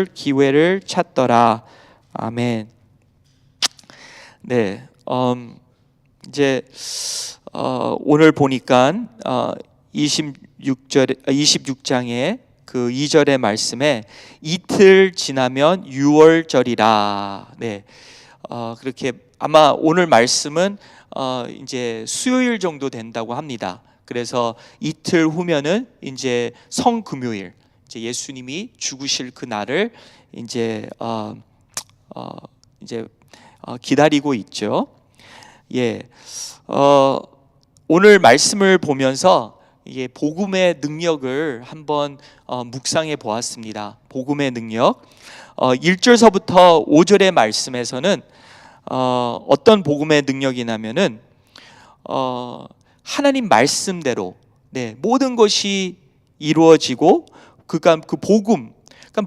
기회를 찾더라. 아멘. 네, 이제 오늘 보니까 26장의 그 2절의 말씀에 이틀 지나면 6월절이라. 네, 그렇게 아마 오늘 말씀은 이제 수요일 정도 된다고 합니다. 그래서 이틀 후면은 이제 성금요일, 이제 예수님이 죽으실 그 날을 이제 기다리고 있죠. 예, 오늘 말씀을 보면서 이게 복음의 능력을 한번 묵상해 보았습니다. 복음의 능력. 1절서부터 5절의 말씀에서는 어떤 복음의 능력이냐면은 하나님 말씀대로 모든 것이 이루어지고 그러니까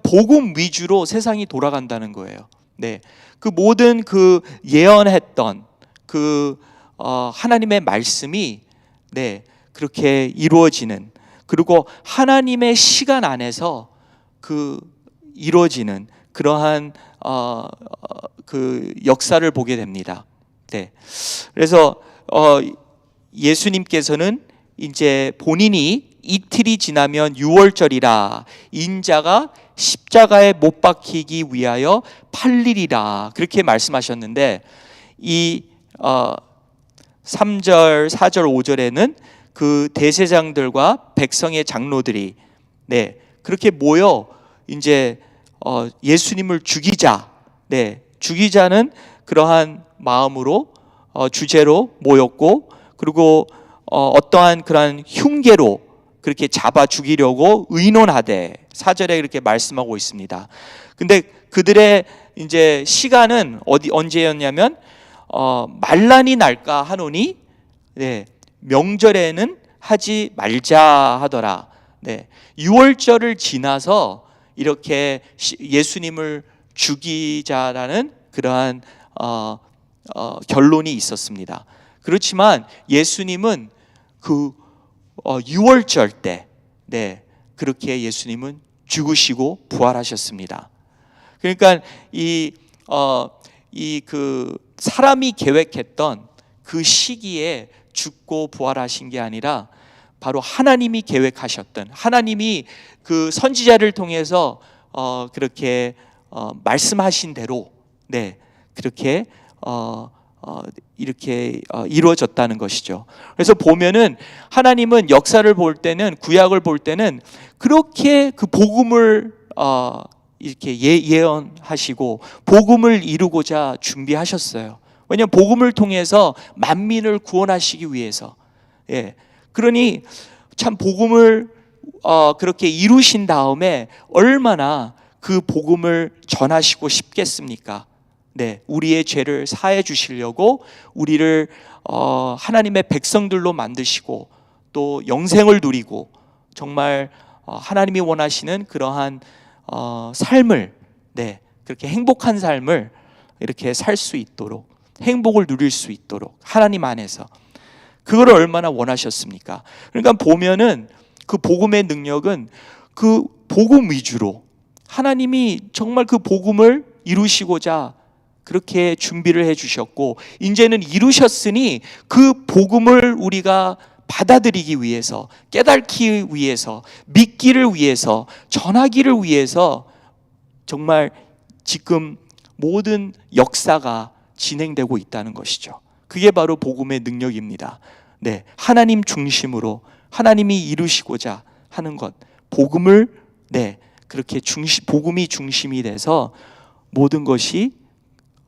복음 위주로 세상이 돌아간다는 거예요. 네, 그 모든 그 예언했던 그 하나님의 말씀이 그렇게 이루어지는, 그리고 하나님의 시간 안에서 그 이루어지는 그러한 그 역사를 보게 됩니다. 네, 그래서 예수님께서는 이제 본인이 이틀이 지나면 6월절이라 인자가 십자가에 못 박히기 위하여 팔리리라 그렇게 말씀하셨는데, 이 3절, 4절, 5절에는 그 대제장들과 백성의 장로들이 그렇게 모여 이제 예수님을 죽이자는 그러한 마음으로 주제로 모였고, 그리고 어떠한 그러한 흉계로 그렇게 잡아 죽이려고 의논하되 4절에 그렇게 말씀하고 있습니다. 근데 그들의 이제 시간은 언제였냐면 만란이 날까 하노니 명절에는 하지 말자 하더라. 6월절을 지나서 이렇게 예수님을 죽이자라는 그러한 결론이 있었습니다. 그렇지만 예수님은 그 6월절 때 그렇게 예수님은 죽으시고 부활하셨습니다. 그러니까 그 사람이 계획했던 그 시기에 죽고 부활하신 게 아니라 바로 하나님이 계획하셨던, 하나님이 그 선지자를 통해서 그렇게 말씀하신 대로 그렇게 이렇게 이루어졌다는 것이죠. 그래서 보면은 하나님은 역사를 볼 때는, 구약을 볼 때는 그렇게 그 복음을 이렇게 예언하시고 복음을 이루고자 준비하셨어요. 왜냐하면 복음을 통해서 만민을 구원하시기 위해서. 그러니 참 복음을 그렇게 이루신 다음에 얼마나 그 복음을 전하시고 싶겠습니까? 우리의 죄를 사해 주시려고 우리를 하나님의 백성들로 만드시고 또 영생을 누리고 정말 하나님이 원하시는 그러한 삶을, 그렇게 행복한 삶을 이렇게 살 수 있도록, 행복을 누릴 수 있도록 하나님 안에서 그걸 얼마나 원하셨습니까? 그러니까 보면은 그 복음의 능력은 그 복음 위주로 하나님이 정말 그 복음을 이루시고자 그렇게 준비를 해주셨고, 이제는 이루셨으니 그 복음을 우리가 받아들이기 위해서, 깨닫기 위해서, 믿기를 위해서, 전하기를 위해서 정말 지금 모든 역사가 진행되고 있다는 것이죠. 그게 바로 복음의 능력입니다. 하나님 중심으로 하나님이 이루시고자 하는 것, 복음을 그렇게 복음이 중심이 돼서 모든 것이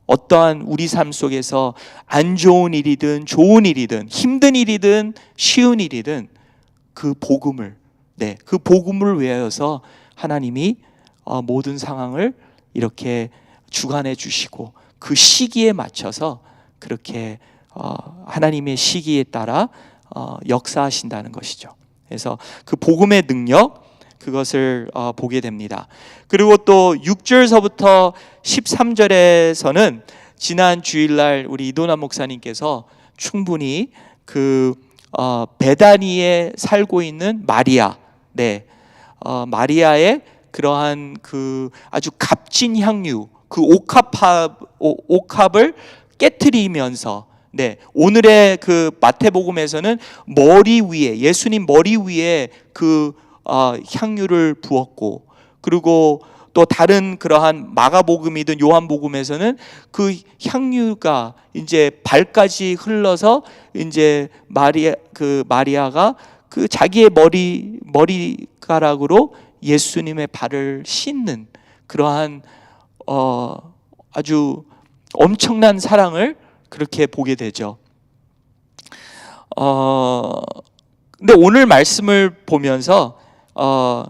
어떠한 우리 삶 속에서 안 좋은 일이든 좋은 일이든 힘든 일이든 쉬운 일이든 그 복음을 위하여서 하나님이 모든 상황을 이렇게 주관해 주시고 그 시기에 맞춰서 그렇게 하나님의 시기에 따라 역사하신다는 것이죠. 그래서 그 복음의 능력, 그것을 보게 됩니다. 그리고 또 6절서부터 13절에서는 지난 주일날 우리 이도남 목사님께서 충분히 그 베다니에 살고 있는 마리아, 마리아의 그러한 그 아주 값진 향유, 그 옥합을 깨트리면서, 오늘의 그 마태복음에서는 머리 위에, 예수님 머리 위에 그 향유를 부었고, 그리고 또 다른 그러한 마가복음이든 요한복음에서는 그 향유가 이제 발까지 흘러서 이제 마리아가 그 자기의 머리카락으로 예수님의 발을 씻는 그러한 아주 엄청난 사랑을 그렇게 보게 되죠. 근데 오늘 말씀을 보면서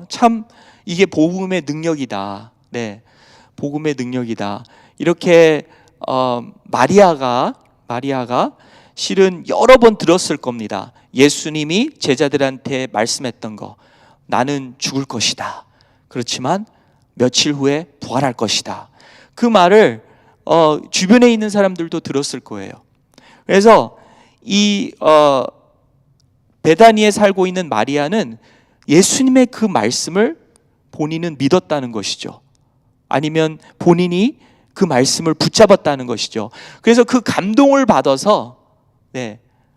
참 이게 복음의 능력이다. 복음의 능력이다. 이렇게 마리아가 실은 여러 번 들었을 겁니다. 예수님이 제자들한테 말씀했던 거, 나는 죽을 것이다. 그렇지만 며칠 후에 부활할 것이다. 그 말을 주변에 있는 사람들도 들었을 거예요. 그래서 이 베다니에 살고 있는 마리아는 예수님의 그 말씀을 본인은 믿었다는 것이죠. 아니면 본인이 그 말씀을 붙잡았다는 것이죠. 그래서 그 감동을 받아서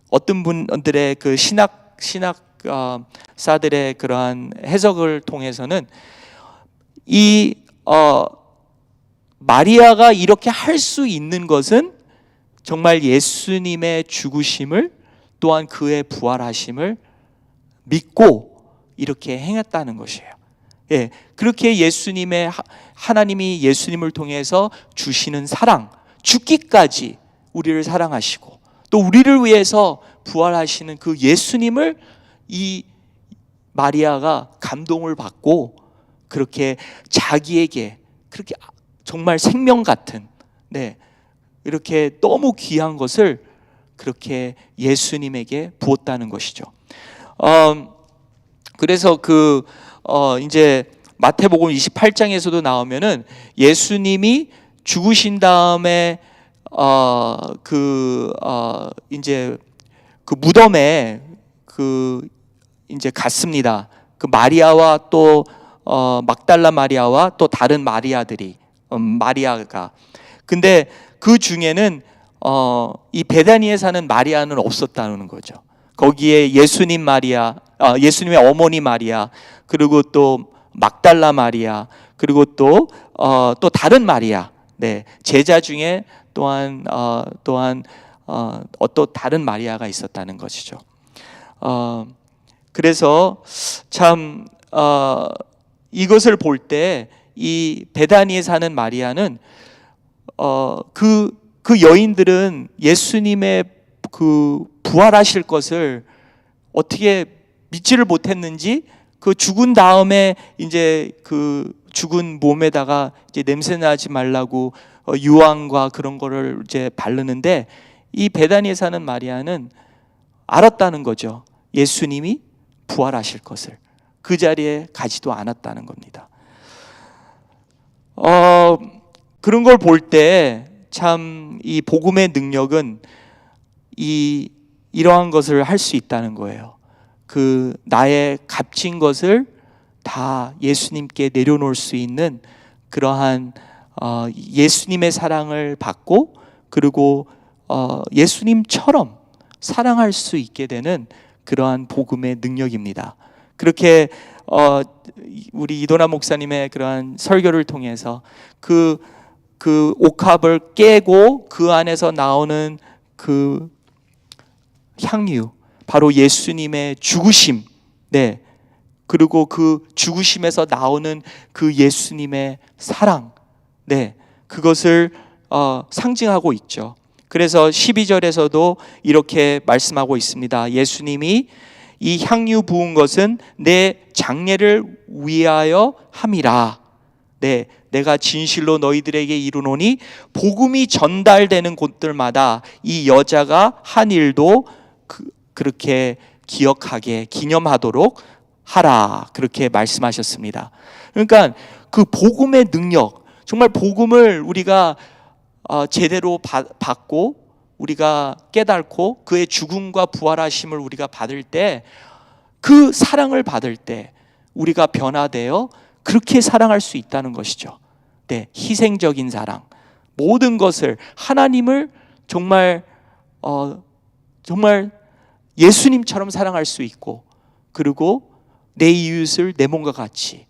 어떤 분들의 그 신학사들의 그러한 해석을 통해서는 이 마리아가 이렇게 할 수 있는 것은 정말 예수님의 죽으심을 또한 그의 부활하심을 믿고 이렇게 행했다는 것이에요. 그렇게 하나님이 예수님을 통해서 주시는 사랑, 죽기까지 우리를 사랑하시고 또 우리를 위해서 부활하시는 그 예수님을 이 마리아가 감동을 받고 그렇게 자기에게 그렇게 정말 생명 같은 이렇게 너무 귀한 것을 그렇게 예수님에게 부었다는 것이죠. 그래서 이제 마태복음 28장에서도 나오면은 예수님이 죽으신 다음에 이제 그 무덤에 이제 갔습니다. 그 마리아와 또 막달라 마리아와 또 다른 마리아가 근데 그 중에는 이 베다니에 사는 마리아는 없었다는 거죠. 거기에 예수님의 어머니 마리아, 그리고 또 막달라 마리아, 그리고 또 다른 마리아, 제자 중에 또한 어떤 다른 마리아가 있었다는 것이죠. 그래서 참 이것을 볼 때 이 베다니에 사는 마리아는 그 여인들은 예수님의 그 부활하실 것을 어떻게 믿지를 못했는지 그 죽은 다음에 이제 그 죽은 몸에다가 이제 냄새 나지 말라고 유황과 그런 거를 이제 바르는데 이 베다니에 사는 마리아는 알았다는 거죠. 예수님이 부활하실 것을 그 자리에 가지도 않았다는 겁니다. 그런 걸 볼 때 참 이 복음의 능력은 이러한 것을 할 수 있다는 거예요. 그 나의 값진 것을 다 예수님께 내려놓을 수 있는 그러한 예수님의 사랑을 받고 그리고 예수님처럼 사랑할 수 있게 되는 그러한 복음의 능력입니다. 그렇게 우리 이도나 목사님의 그러한 설교를 통해서 그 옥합을 깨고 그 안에서 나오는 그 향유, 바로 예수님의 죽으심, 그리고 그 죽으심에서 나오는 그 예수님의 사랑, 그것을 상징하고 있죠. 그래서 12절에서도 이렇게 말씀하고 있습니다. 예수님이 이 향유 부은 것은 내 장례를 위하여 함이라. 내가 진실로 너희들에게 이르노니 복음이 전달되는 곳들마다 이 여자가 한 일도 그렇게 기념하도록 하라. 그렇게 말씀하셨습니다. 그러니까 그 복음의 능력, 정말 복음을 우리가 제대로 받고 우리가 깨닫고 그의 죽음과 부활하심을 우리가 받을 때, 그 사랑을 받을 때 우리가 변화되어 그렇게 사랑할 수 있다는 것이죠. 네, 희생적인 사랑. 모든 것을, 하나님을 정말 정말 예수님처럼 사랑할 수 있고, 그리고 내 이웃을 내 몸과 같이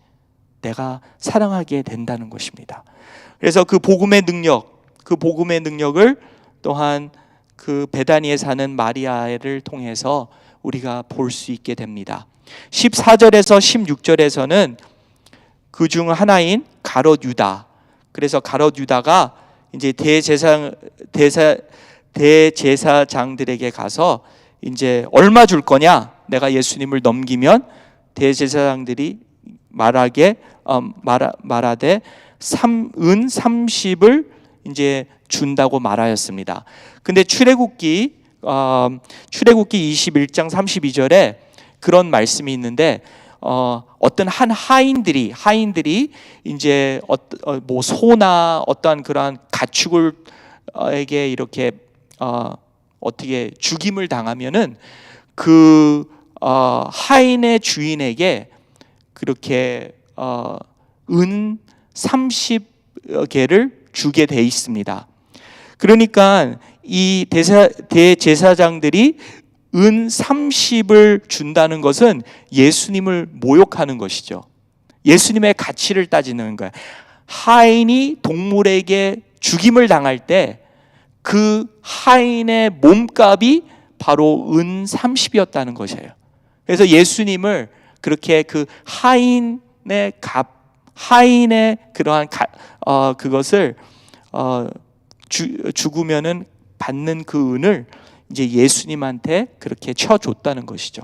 내가 사랑하게 된다는 것입니다. 그래서 그 복음의 능력을 또한 그 베다니에 사는 마리아를 통해서 우리가 볼 수 있게 됩니다. 14절에서 16절에서는 그 중 하나인 가롯 유다. 그래서 가롯 유다가 이제 대제사장들에게 가서 이제 얼마 줄 거냐? 내가 예수님을 넘기면 대제사장들이 말하되 은 30을 이제 준다고 말하였습니다. 근데 출애굽기 21장 32절에 그런 말씀이 있는데 어떤 한 하인들이 이제 뭐 소나 어떠한 그러한 가축을에게 이렇게 어떻게 죽임을 당하면은 그 하인의 주인에게 그렇게 은 30개를 주게 돼 있습니다. 그러니까 이 대제사장들이 은 30을 준다는 것은 예수님을 모욕하는 것이죠. 예수님의 가치를 따지는 거예요. 하인이 동물에게 죽임을 당할 때 그 하인의 몸값이 바로 은 30이었다는 것이에요. 그래서 예수님을 그렇게 그 하인의 그러한 그것을 죽으면은 받는 그 은을 이제 예수님한테 그렇게 쳐줬다는 것이죠.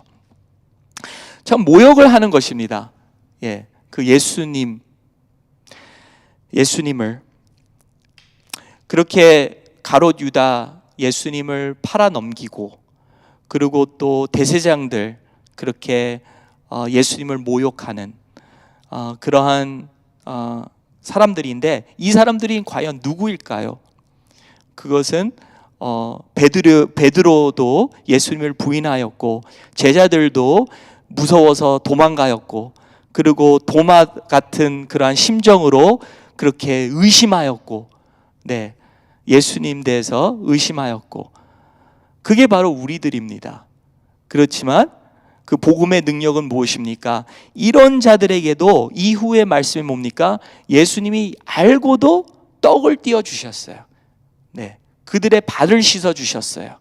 참 모욕을 하는 것입니다. 예, 그 예수님을 그렇게 가롯 유다 예수님을 팔아 넘기고, 그리고 또 대제사장들 그렇게 예수님을 모욕하는 그러한 사람들인데, 이 사람들이 과연 누구일까요? 그것은 베드로도 예수님을 부인하였고, 제자들도 무서워서 도망가였고, 그리고 도마 같은 그러한 심정으로 그렇게 의심하였고, 네, 예수님 대해서 의심하였고, 그게 바로 우리들입니다. 그렇지만 그 복음의 능력은 무엇입니까? 이런 자들에게도 이후의 말씀이 뭡니까? 예수님이 알고도 떡을 띄워 주셨어요. 네, 그들의 발을 씻어 주셨어요.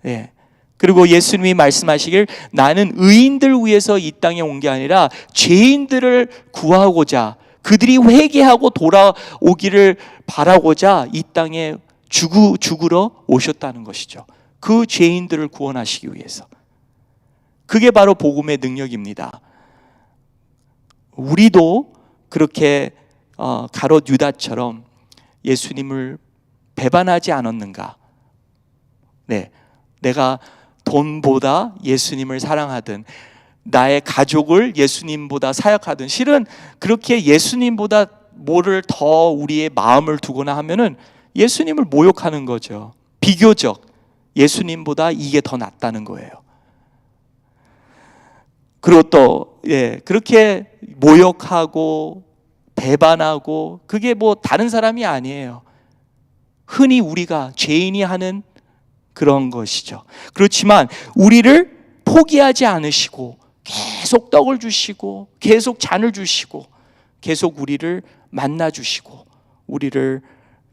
네. 그리고 예수님이 말씀하시길, 나는 의인들 위해서 이 땅에 온 게 아니라 죄인들을 구하고자, 그들이 회개하고 돌아오기를 바라고자 이 땅에 죽으러 오셨다는 것이죠. 그 죄인들을 구원하시기 위해서. 그게 바로 복음의 능력입니다. 우리도 그렇게 가롯 유다처럼 예수님을 배반하지 않았는가? 네, 내가 돈보다 예수님을 사랑하든, 나의 가족을 예수님보다 사역하든, 실은 그렇게 예수님보다 뭐를 더 우리의 마음을 두거나 하면은 예수님을 모욕하는 거죠. 비교적 예수님보다 이게 더 낫다는 거예요. 그리고 또 그렇게 모욕하고 배반하고, 그게 뭐 다른 사람이 아니에요. 흔히 우리가 죄인이 하는 그런 것이죠. 그렇지만 우리를 포기하지 않으시고 계속 떡을 주시고 계속 잔을 주시고 계속 우리를 만나 주시고, 우리를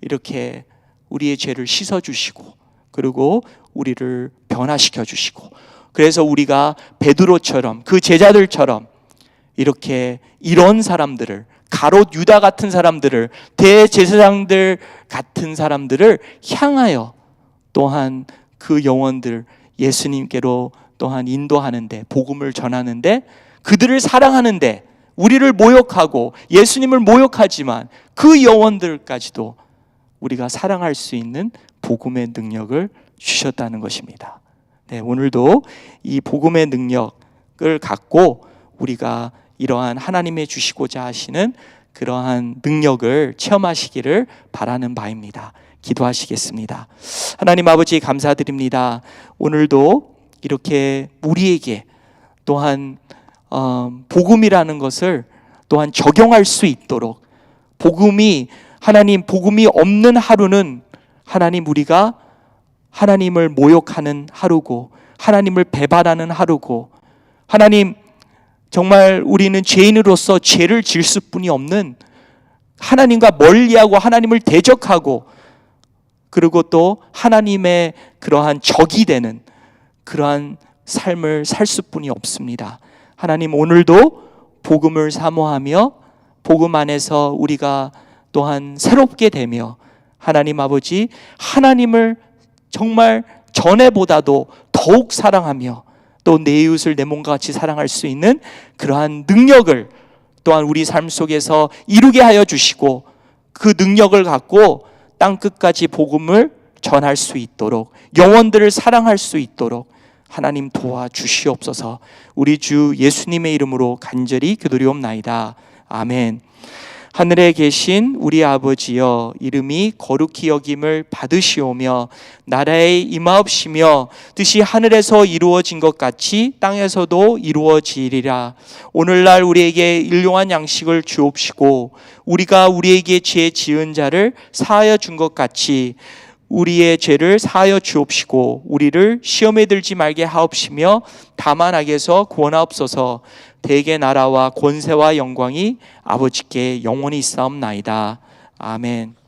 이렇게 우리의 죄를 씻어 주시고, 그리고 우리를 변화시켜 주시고, 그래서 우리가 베드로처럼, 그 제자들처럼 이렇게 이런 사람들을, 가롯 유다 같은 사람들을, 대제사장들 같은 사람들을 향하여 또한 그 영혼들 예수님께로 또한 인도하는데, 복음을 전하는데, 그들을 사랑하는데, 우리를 모욕하고 예수님을 모욕하지만 그 영혼들까지도 우리가 사랑할 수 있는 복음의 능력을 주셨다는 것입니다. 네, 오늘도 이 복음의 능력을 갖고 우리가 이러한 하나님의 주시고자 하시는 그러한 능력을 체험하시기를 바라는 바입니다. 기도하시겠습니다. 하나님 아버지, 감사드립니다. 오늘도 이렇게 우리에게 또한 복음이라는 것을 또한 적용할 수 있도록, 복음이 없는 하루는 하나님, 우리가 하나님을 모욕하는 하루고 하나님을 배반하는 하루고, 하나님, 정말 우리는 죄인으로서 죄를 지을 수뿐이 없는, 하나님과 멀리하고 하나님을 대적하고, 그리고 또 하나님의 그러한 적이 되는 그러한 삶을 살 수뿐이 없습니다. 하나님, 오늘도 복음을 사모하며 복음 안에서 우리가 또한 새롭게 되며, 하나님 아버지, 하나님을 정말 전에보다도 더욱 사랑하며 또 내 이웃을 내 몸과 같이 사랑할 수 있는 그러한 능력을 또한 우리 삶 속에서 이루게 하여 주시고, 그 능력을 갖고 땅 끝까지 복음을 전할 수 있도록, 영혼들을 사랑할 수 있도록 하나님 도와주시옵소서. 우리 주 예수님의 이름으로 간절히 기도리옵나이다. 아멘. 하늘에 계신 우리 아버지여, 이름이 거룩히 여김을 받으시오며 나라에 임하옵시며 뜻이 하늘에서 이루어진 것 같이 땅에서도 이루어지리라. 오늘날 우리에게 일용할 양식을 주옵시고, 우리가 우리에게 죄 지은 자를 사하여 준 것 같이 우리의 죄를 사하여 주옵시고, 우리를 시험에 들지 말게 하옵시며 다만 악에서 구원하옵소서. 대개 나라와 권세와 영광이 아버지께 영원히 있사옵나이다. 아멘.